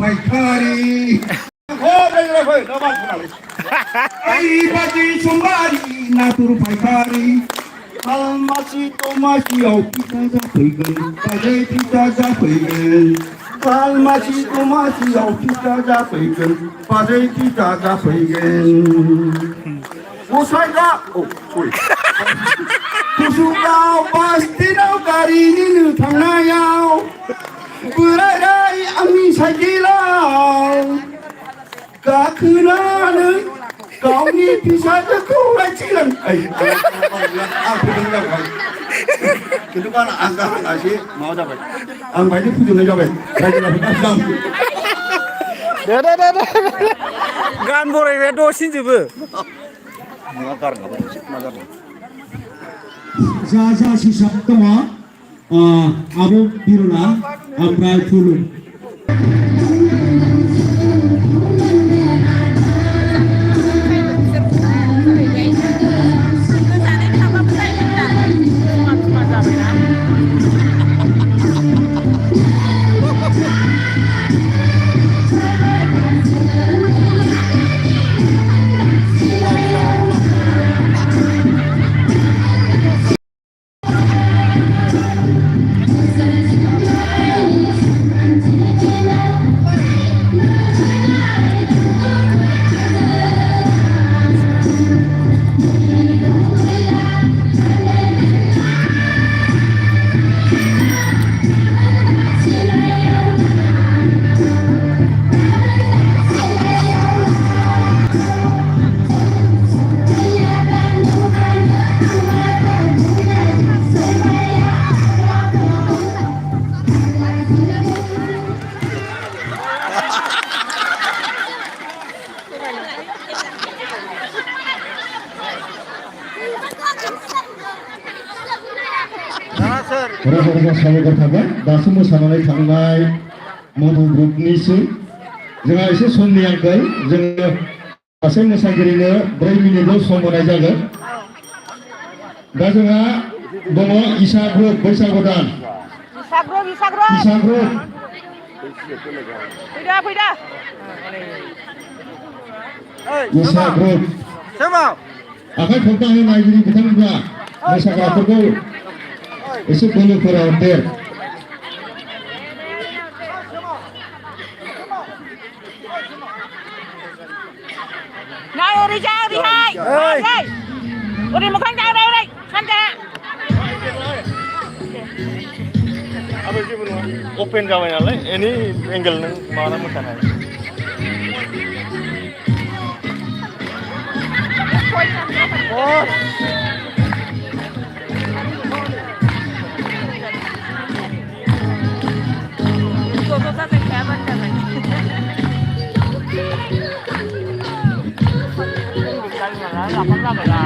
파이카리 호레레레 너만 아이바지 손바리 나두루 파이카리 알마시 또마시 오피타자 페이건 빠제 피타자 페이건 알마시 또마시 오피타자 페이건 빠제 피타자 페이건 오사이가 오 소리 구수가오 바스티나오 가리니는 당나야오 브라이라이 아미 사기라오 가크나는 가오니 비사자코 라치란 아이 그런다고 그동안 안 가는 것이 뭐자고 안 가지 부정해 잡아 가지나 부담 네네네네 간보레 도신지부 내가 가는 거 맞아 자자 시작 동화 아보 비로나 아프라이 푸루 Orang-orang sahabat khabar, dasu mosaनानै थांनाय मधु ग्रुपनिसिम जोंहा एसे समनि आंखाल जोङो सासे मोसागिरिनो 4 मिनिटल' सम होनाय जागोन दा जोंहा दङ इसा ग्रुप बैसागु दान इसा ग्रुप फैदा इसा ग्रुप आखाइ खबथानि नायगिरि बिथांमोनहा मोसाग्राफोरखौ एसे बोलोफोराव देर Này đi ra đi hai. Đây. Đi một khán giả đây đây. Khán giả. Apa sih benar? Open kawin alay. Ini angle nang mana mukana. Oh. Cô ta phải khá bắn này. Là không ra phải là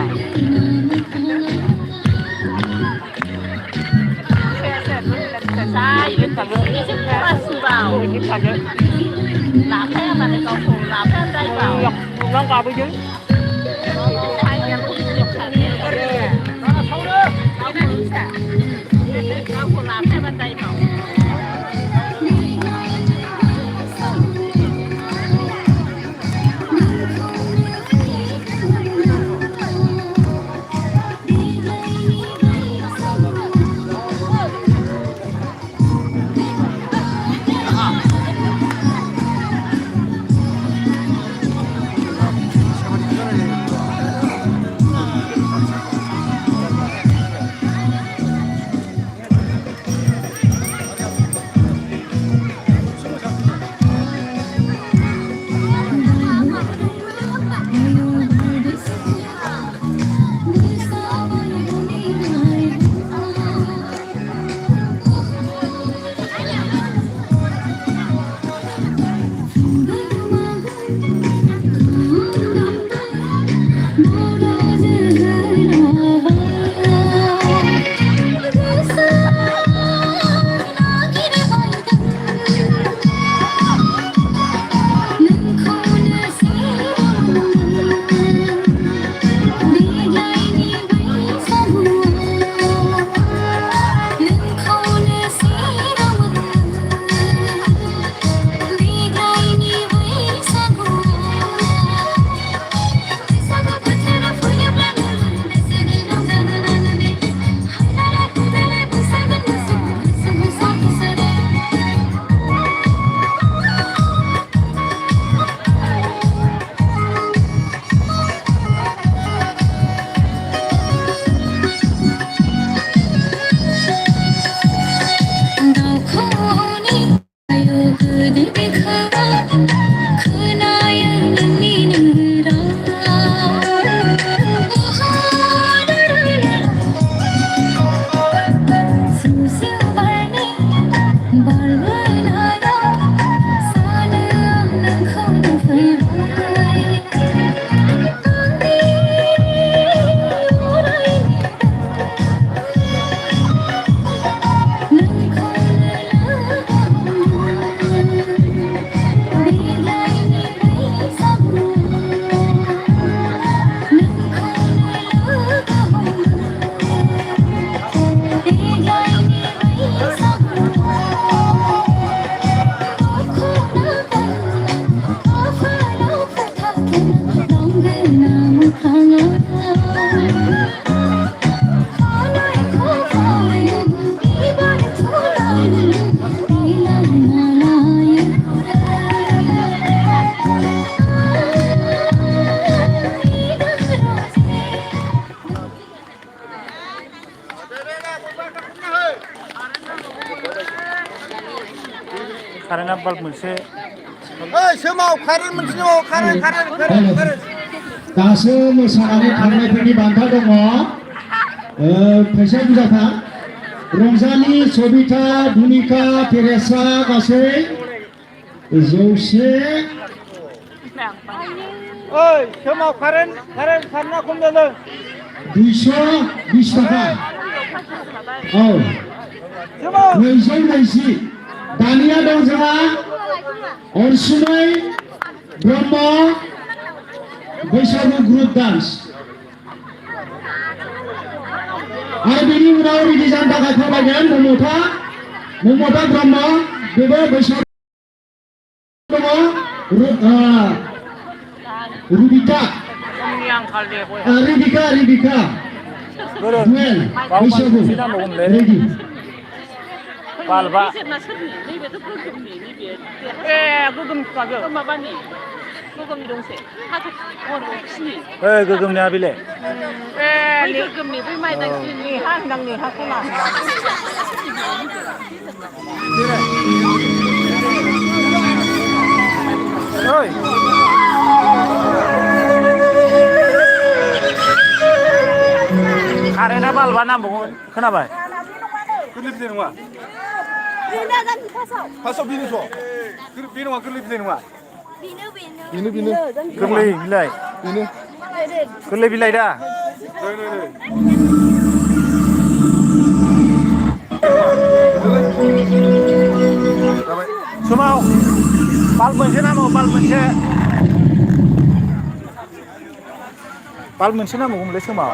sai cái thằng nó sư vào cái thằng ấy làm thế mà lại còn cùng làm thế đây vào nó vào bên dưới hai em cũng được thằng này nó là xấu đó nó cùng làm thế bên đây vào कारेन्टआ bulb मोनसे दासो मोसानानै थांनायफोरनि बान्था दङ फैसा बुरजाखा रंजालि सबिता भुमिका Teresa गासै 100 220 थाखा औ 220 दानिया दं जोंहा अनसुमै ब्रह्म बैसागु ग्रुप डान्स आरो बेनि उनाव रेडि जानो थाखाय खावलायगोन ममता ब्रह्म बेबो बैसागु दङ रुबिका दुएल बैसागु रेडि बाल्बा गोगोमनिया बेले कारेन्टआ बाल्बा नांबावगोन खोनाबाय गोरलै फिथाइ नङा फार्स्टआव बेनो बे नङा गोरलै फिथाइ नङा बेनो गोरलै बिलाइ बेनो गोरलै बिलाइ दा समाव बाल्ब मोनसे नांगौ बाल्ब मोनसे नांगौमोनलै समाव